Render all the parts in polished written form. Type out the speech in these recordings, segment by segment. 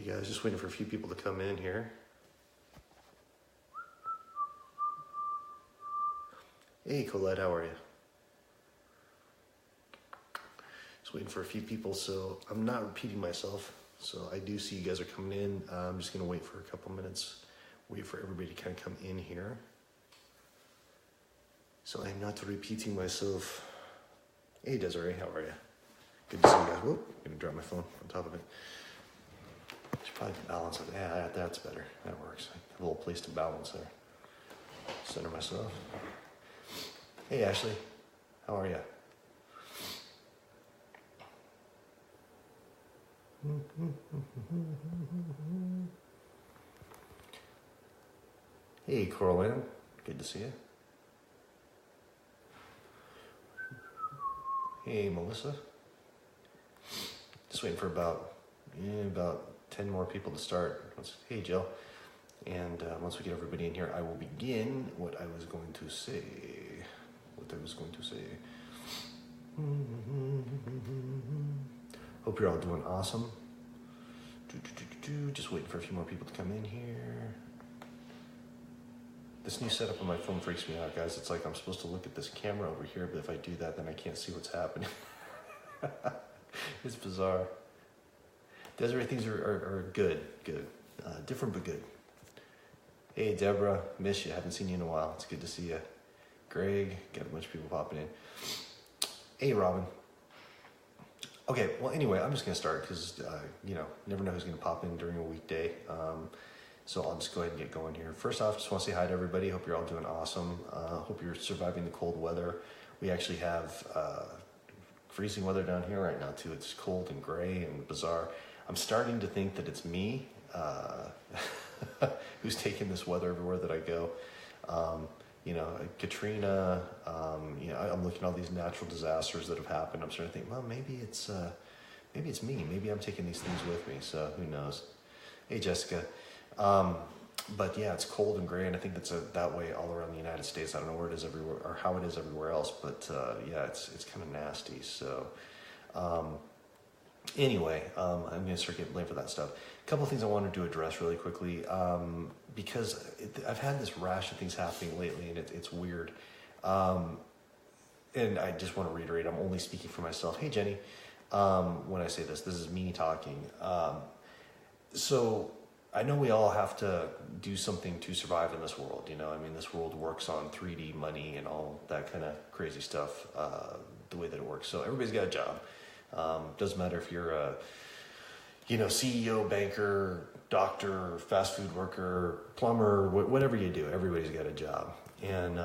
guys. Just waiting for a few people to come in here. Hey, Colette, how are you? Just waiting for a few people, so I'm not repeating myself. So I do see you guys are coming in. I'm just going to wait for a couple minutes, wait for everybody to kind of come in here. So I'm not repeating myself. Hey, Desiree, how are you? Good to see you guys. Whoop, I'm going to drop my phone on top of it. Should probably balance it. Yeah, that's better. That works. I have a little place to balance there. Center myself. Hey, Ashley, how are you? Hey, Coraline, good to see you. Hey, Melissa. Just waiting for about 10 more people to start. Hey, Jill. And once we get everybody in here, I will begin what I was going to say. Hope you're all doing awesome. Just waiting for a few more people to come in here. This new setup on my phone freaks me out, guys. It's like I'm supposed to look at this camera over here, but if I do that, then I can't see what's happening. It's bizarre. Desiree, things are good. Different but good. Hey, Deborah, miss you. Haven't seen you in a while. It's good to see you. Greg, got a bunch of people popping in. Hey, Robin. Okay, well, anyway, I'm just going to start because, never know who's going to pop in during a weekday. So I'll just go ahead and get going here. First off, just want to say hi to everybody. Hope you're all doing awesome. Hope you're surviving the cold weather. We actually have freezing weather down here right now, too. It's cold and gray and bizarre. I'm starting to think that it's me who's taking this weather everywhere that I go. Katrina, I'm looking at all these natural disasters that have happened. I'm starting to think, well, maybe it's me. Maybe I'm taking these things with me. So who knows? Hey, Jessica. But yeah, it's cold and gray, and I think that's that way all around the United States. I don't know where it is everywhere or how it is everywhere else, but yeah, it's kind of nasty. So anyway, I'm going to start getting blamed for that stuff. A couple of things I wanted to address really quickly, because I've had this rash of things happening lately, and it's weird. And I just want to reiterate, I'm only speaking for myself. Hey, Jenny, when I say this is me talking. So I know we all have to do something to survive in this world. This world works on 3D money and all that kind of crazy stuff, the way that it works. So everybody's got a job. Doesn't matter if you're a, CEO, banker, doctor, fast food worker, plumber, whatever you do, everybody's got a job. And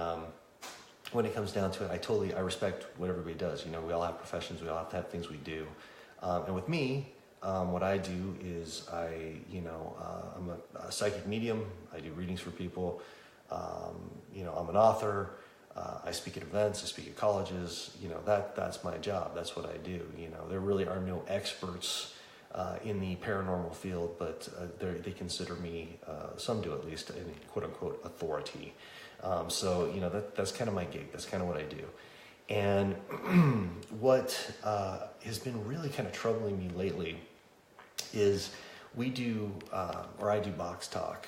when it comes down to it, I respect what everybody does. We all have professions, we all have to have things we do. And with me, what I do is I'm a psychic medium. I do readings for people. I'm an author. I speak at events. I speak at colleges. That's my job. That's what I do. There really are no experts in the paranormal field, but they consider me, some do at least, a quote unquote authority. So that's kind of my gig. That's kind of what I do. And what has been really kind of troubling me lately is I do box talk.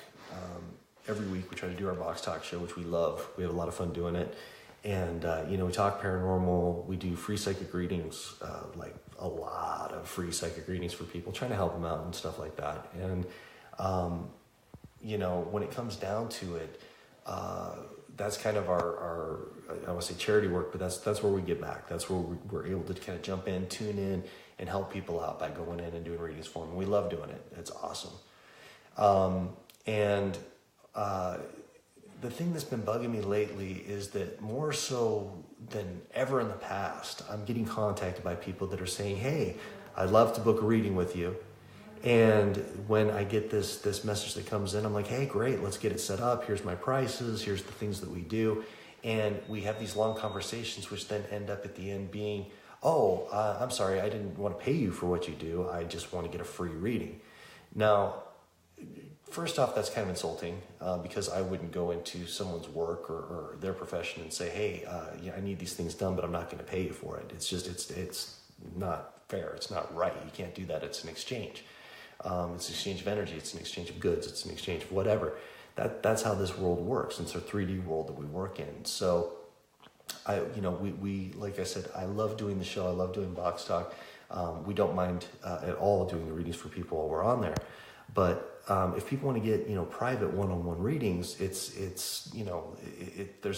Every week we try to do our box talk show, which we love. We have a lot of fun doing it. And, we talk paranormal. We do free psychic readings, like a lot of free psychic readings for people, trying to help them out and stuff like that. And, when it comes down to it, that's kind of our I want to say charity work, but that's where we get back. That's where we're able to kind of jump in, tune in, and help people out by going in and doing readings for them. We love doing it. It's awesome. The thing that's been bugging me lately is that more so than ever in the past, I'm getting contacted by people that are saying, hey, I'd love to book a reading with you. And when I get this message that comes in, I'm like, hey, great, let's get it set up. Here's my prices. Here's the things that we do. And we have these long conversations, which then end up at the end being, I'm sorry, I didn't want to pay you for what you do. I just want to get a free reading. Now, first off, that's kind of insulting because I wouldn't go into someone's work or their profession and say, hey, I need these things done, but I'm not going to pay you for it. It's just, it's not fair. It's not right. You can't do that. It's an exchange. It's an exchange of energy. It's an exchange of goods. It's an exchange of whatever. That's how this world works. It's a 3D world that we work in. So, we like I said, I love doing the show. I love doing Box Talk. We don't mind at all doing the readings for people while we're on there. But if people want to get, private one-on-one readings, there's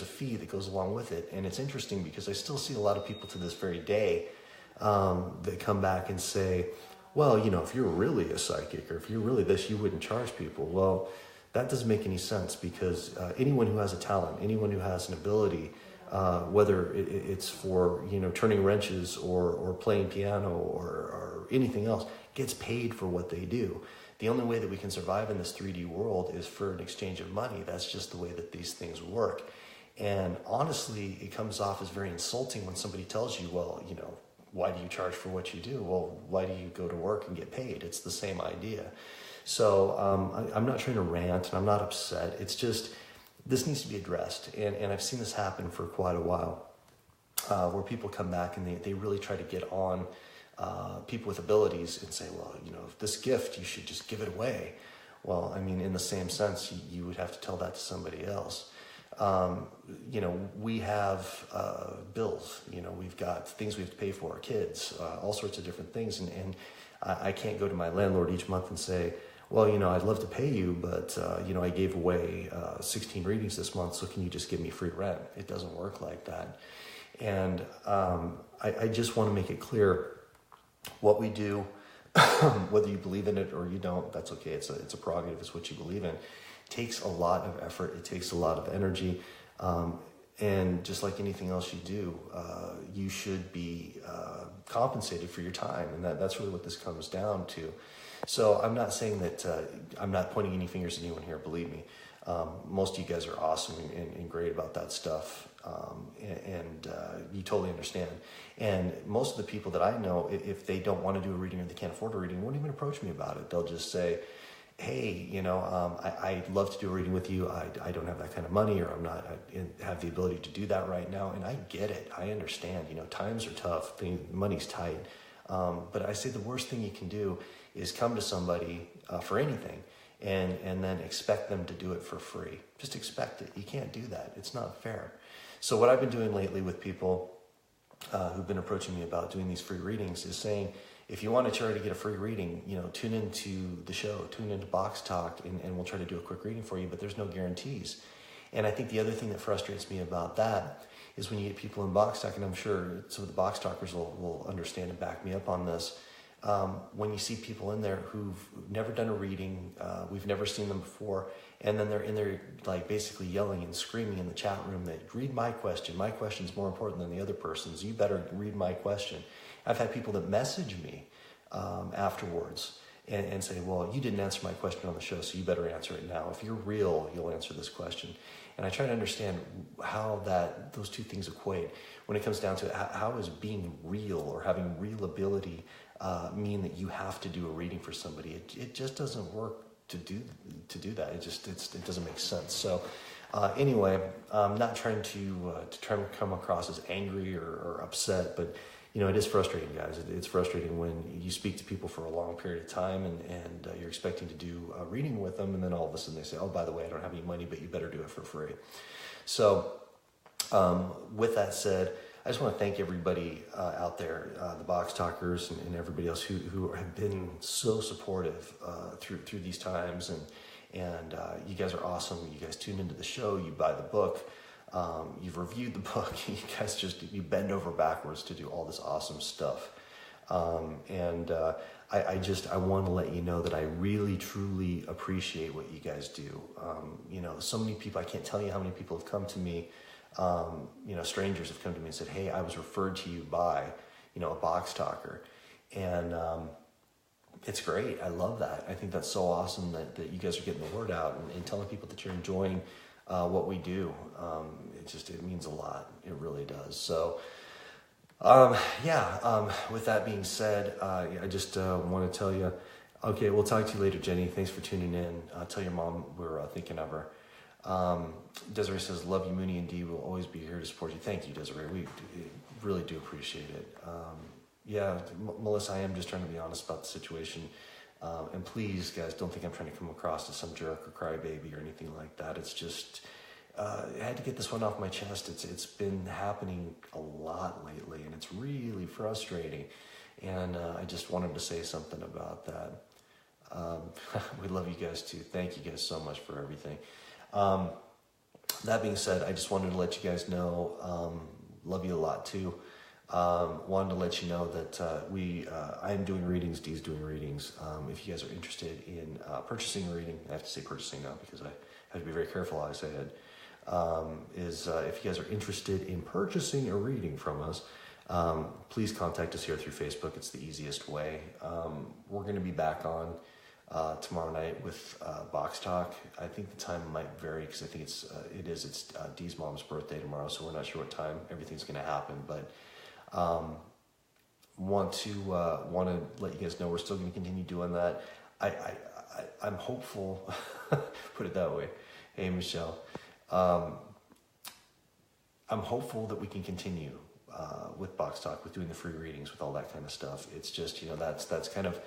a fee that goes along with it. And it's interesting because I still see a lot of people to this very day that come back and say, well, if you're really a psychic or if you're really this, you wouldn't charge people. Well, that doesn't make any sense because anyone who has a talent, anyone who has an ability, whether it's for, turning wrenches or playing piano or anything else, gets paid for what they do. The only way that we can survive in this 3D world is for an exchange of money. That's just the way that these things work. And honestly, it comes off as very insulting when somebody tells you, well, why do you charge for what you do? Well, why do you go to work and get paid? It's the same idea. So I'm not trying to rant and I'm not upset. It's just, this needs to be addressed. And I've seen this happen for quite a while, where people come back and they really try to get on people with abilities and say, well, if this gift, you should just give it away. Well, I mean, in the same sense, you would have to tell that to somebody else. We have bills, we've got things we have to pay for, our kids, all sorts of different things. And I can't go to my landlord each month and say, well, I'd love to pay you, but, I gave away 16 readings this month, so can you just give me free rent? It doesn't work like that. And I just want to make it clear what we do, whether you believe in it or you don't, that's okay. It's a prerogative. It's what you believe in. It takes a lot of effort. It takes a lot of energy. And just like anything else you do, you should be compensated for your time. And that's really what this comes down to. So I'm not saying that I'm not pointing any fingers at anyone here, believe me. Most of you guys are awesome and great about that stuff. And you totally understand. And most of the people that I know, if they don't want to do a reading or they can't afford a reading, won't even approach me about it. They'll just say, hey, I'd love to do a reading with you. I don't have that kind of money, or I have the ability to do that right now. And I get it. I understand. Times are tough. Money's tight. But I say the worst thing you can do is come to somebody for anything and then expect them to do it for free. Just expect it. You can't do that. It's not fair. So what I've been doing lately with people who've been approaching me about doing these free readings is saying, if you want to try to get a free reading, tune into the show, tune into Box Talk, and we'll try to do a quick reading for you, but there's no guarantees. And I think the other thing that frustrates me about that is when you get people in Box Talk, and I'm sure some of the Box Talkers will understand and back me up on this, when you see people in there who've never done a reading, we've never seen them before, and then they're in there like basically yelling and screaming in the chat room that, read my question. My question's more important than the other person's. You better read my question. I've had people that message me afterwards and say, well, you didn't answer my question on the show, so you better answer it now. If you're real, you'll answer this question. And I try to understand how those two things equate. When it comes down to it, how is being real or having real ability mean that you have to do a reading for somebody? It just doesn't work to do that. It doesn't make sense. So anyway, I'm not trying to come across as angry or upset, but it is frustrating, guys. It's frustrating when you speak to people for a long period of time and you're expecting to do a reading with them, and then all of a sudden they say, oh, by the way, I don't have any money, but you better do it for free. So with that said, I just want to thank everybody out there, the Box Talkers and everybody else who have been so supportive through these times. And you guys are awesome. You guys tune into the show. You buy the book. You've reviewed the book. You guys you bend over backwards to do all this awesome stuff. I want to let you know that I really, truly appreciate what you guys do. So many people, I can't tell you how many people have come to me. Strangers have come to me and said, hey, I was referred to you by, a Box Talker. And it's great. I love that. I think that's so awesome that you guys are getting the word out and telling people that you're enjoying what we do. It means a lot. It really does. So, with that being said, I just want to tell you, okay, we'll talk to you later, Jenny. Thanks for tuning in. Tell your mom we're thinking of her. Desiree says, love you, Moonie and Dee. We'll always be here to support you. Thank you, Desiree. We really do appreciate it. Melissa, I am just trying to be honest about the situation. And please, guys, don't think I'm trying to come across as some jerk or crybaby or anything like that. It's just, I had to get this one off my chest. It's been happening a lot lately, and it's really frustrating. And I just wanted to say something about that. We love you guys too. Thank you guys so much for everything. That being said, I just wanted to let you guys know, love you a lot too. Wanted to let you know that I am doing readings, Dee's doing readings. If you guys are interested in purchasing a reading, I have to say purchasing now because I have to be very careful how I say it, if you guys are interested in purchasing a reading from us, please contact us here through Facebook. It's the easiest way. We're going to be back on tomorrow night with Box Talk. I think the time might vary because I think it's Dee's mom's birthday tomorrow, so we're not sure what time everything's going to happen. But want to let you guys know we're still going to continue doing that. I'm hopeful. Put it that way. Hey, Michelle. I'm hopeful that we can continue with Box Talk, with doing the free readings, with all that kind of stuff. It's just, that's kind of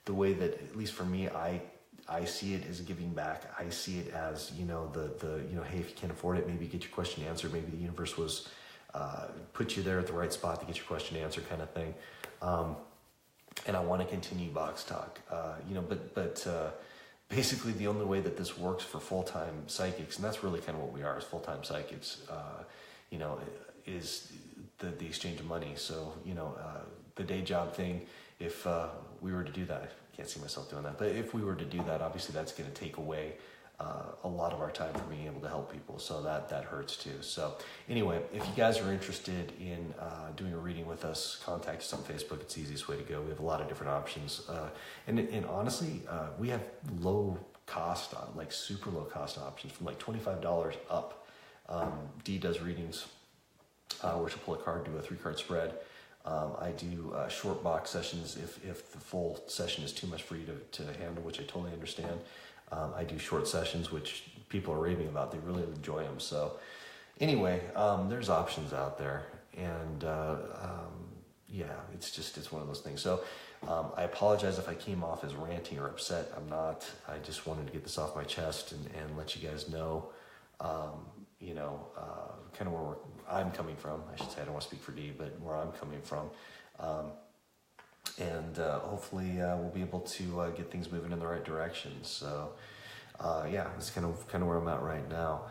the way that, at least for me, I see it as giving back. I see it as, hey, if you can't afford it, maybe get your question answered. Maybe the universe was put you there at the right spot to get your question answered, kind of thing. And I want to continue Box Talk, but basically the only way that this works for full-time psychics, and that's really kind of what we are as full-time psychics, is the exchange of money. So, the day job thing, if we were to do that, I can't see myself doing that, but if we were to do that, obviously that's going to take away a lot of our time for being able to help people. So that hurts too. So anyway, if you guys are interested in doing a reading with us, contact us on Facebook. It's the easiest way to go. We have a lot of different options. And honestly, we have low cost, like super low cost options from like $25 up. Dee does readings where she'll pull a card, do a 3-card spread. I do short box sessions if the full session is too much for you to handle, which I totally understand. I do short sessions, which people are raving about. They really enjoy them. So anyway, there's options out there. And it's one of those things. So I apologize if I came off as ranting or upset. I'm not. I just wanted to get this off my chest and let you guys know, kind of where I'm coming from. I should say, I don't want to speak for Dee, but where I'm coming from. And hopefully we'll be able to get things moving in the right direction. So that's kind of where I'm at right now.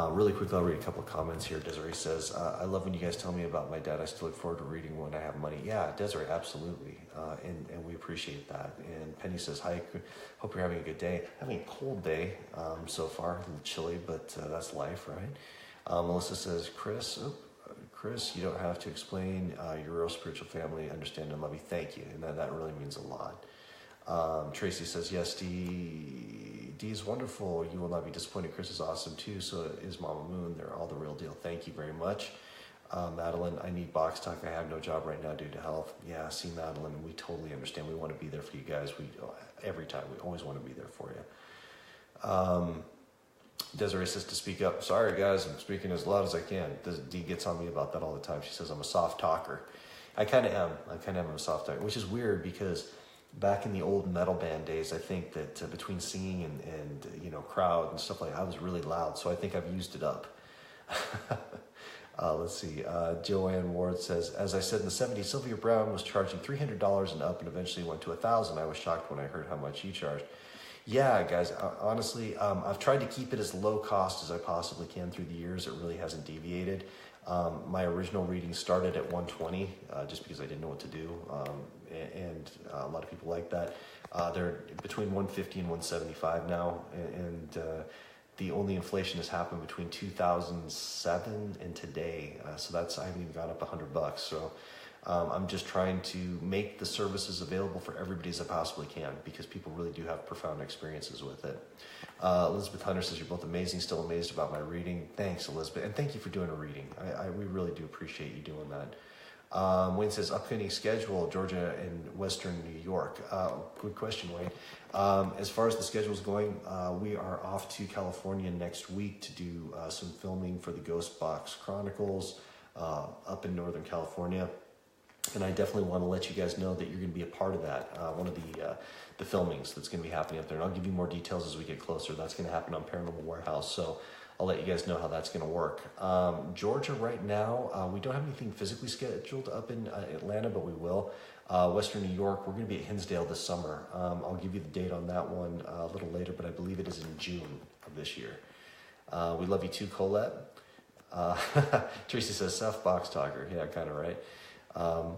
Really quickly, I'll read a couple of comments here. Desiree says, I love when you guys tell me about my dad. I still look forward to reading when I have money. Yeah, Desiree, absolutely. And we appreciate that. And Penny says, hi, hope you're having a good day. Having a cold day so far, a little chilly, but that's life, right? Melissa says, Chris, you don't have to explain. Your real spiritual family, understand and love you. Thank you. And that really means a lot. Tracy says, yes, Dee is wonderful. You will not be disappointed. Chris is awesome too. So is Mama Moon. They're all the real deal. Thank you very much. Madeline, I need Box Talk. I have no job right now due to health. Yeah, see, Madeline, we totally understand. We want to be there for you guys. Every time, we always want to be there for you. Desiree says to speak up. Sorry, guys, I'm speaking as loud as I can. Dee gets on me about that all the time. She says I'm a soft talker. I kind of am. I'm a soft talker, which is weird because back in the old metal band days, I think that between singing and crowd and stuff like that, I was really loud. So I think I've used it up. Let's see. Joanne Ward says, as I said in the 70s, Sylvia Brown was charging $300 and up and eventually went to $1,000. I was shocked when I heard how much you charged. Yeah, guys, honestly, I've tried to keep it as low cost as I possibly can through the years. It really hasn't deviated. My original reading started at $120 just because I didn't know what to do. And a lot of people like that. They're between $150 and $175 now. And the only inflation has happened between 2007 and today. So I haven't even gone up $100. So I'm just trying to make the services available for everybody as I possibly can because people really do have profound experiences with it. Elizabeth Hunter says, you're both amazing, still amazed about my reading. Thanks, Elizabeth. And thank you for doing a reading. We really do appreciate you doing that. Wayne says, upcoming schedule, Georgia and Western New York. Good question, Wayne. As far as the schedule is going, we are off to California next week to do some filming for the Ghost Box Chronicles up in Northern California. And I definitely want to let you guys know that you're going to be a part of that. One of the filmings that's going to be happening up there. And I'll give you more details as we get closer. That's going to happen on Paranormal Warehouse. So I'll let you guys know how that's going to work. Georgia right now, we don't have anything physically scheduled up in Atlanta, but we will. Western New York, we're going to be at Hinsdale this summer. I'll give you the date on that one a little later, but I believe it is in June of this year. We love you too, Colette. Tracy says, Seth Box Talker. Yeah, kind of right.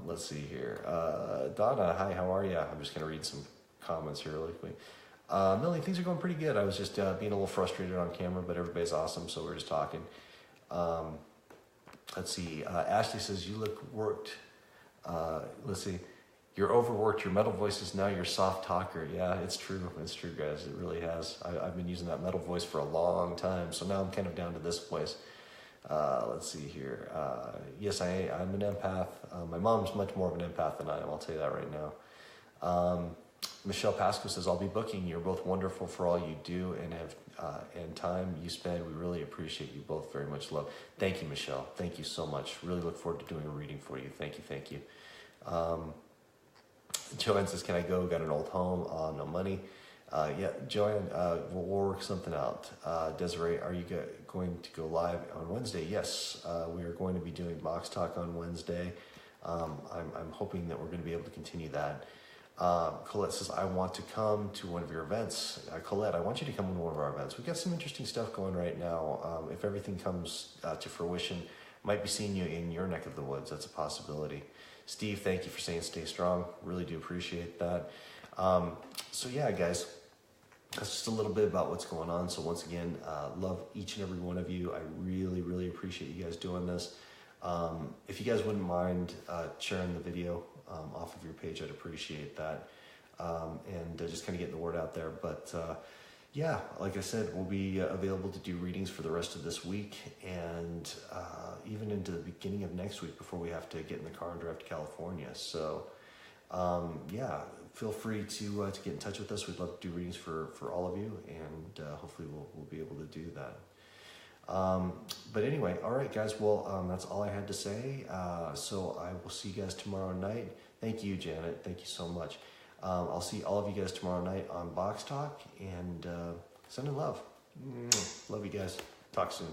Let's see here. Donna, hi, how are you? I'm just going to read some comments here really quick. Millie, things are going pretty good. I was just being a little frustrated on camera, but everybody's awesome, so we're just talking. Let's see. Ashley says, you look worked. Let's see. You're overworked. Your metal voice is now your soft talker. Yeah, it's true. It's true, guys. It really has. I've been using that metal voice for a long time, so now I'm kind of down to this voice. Let's see here. Yes, I'm an empath. My mom's much more of an empath than I am. I'll tell you that right now. Michelle Pasco says, I'll be booking. You're both wonderful for all you do and time you spend. We really appreciate you both very much. Love. Thank you, Michelle. Thank you so much. Really look forward to doing a reading for you. Thank you. Thank you. Joanne says, can I go? Got an old home. No money. Yeah, Joanne, we'll work something out. Desiree, are you going to go live on Wednesday? Yes, we are going to be doing Box Talk on Wednesday. I'm hoping that we're going to be able to continue that. Colette says, I want to come to one of your events. Colette, I want you to come to one of our events. We've got some interesting stuff going right now. If everything comes to fruition, might be seeing you in your neck of the woods. That's a possibility. Steve, thank you for saying stay strong. Really do appreciate that. So yeah, guys, that's just a little bit about what's going on. So once again, love each and every one of you. I really, really appreciate you guys doing this. If you guys wouldn't mind sharing the video off of your page, I'd appreciate that. And just kind of getting the word out there. But yeah, like I said, we'll be available to do readings for the rest of this week and even into the beginning of next week before we have to get in the car and drive to California. So yeah, feel free to get in touch with us. We'd love to do readings for all of you, and hopefully we'll be able to do that. But anyway, all right, guys. Well, that's all I had to say. So I will see you guys tomorrow night. Thank you, Janet. Thank you so much. I'll see all of you guys tomorrow night on Box Talk, and sending love. Love you guys. Talk soon.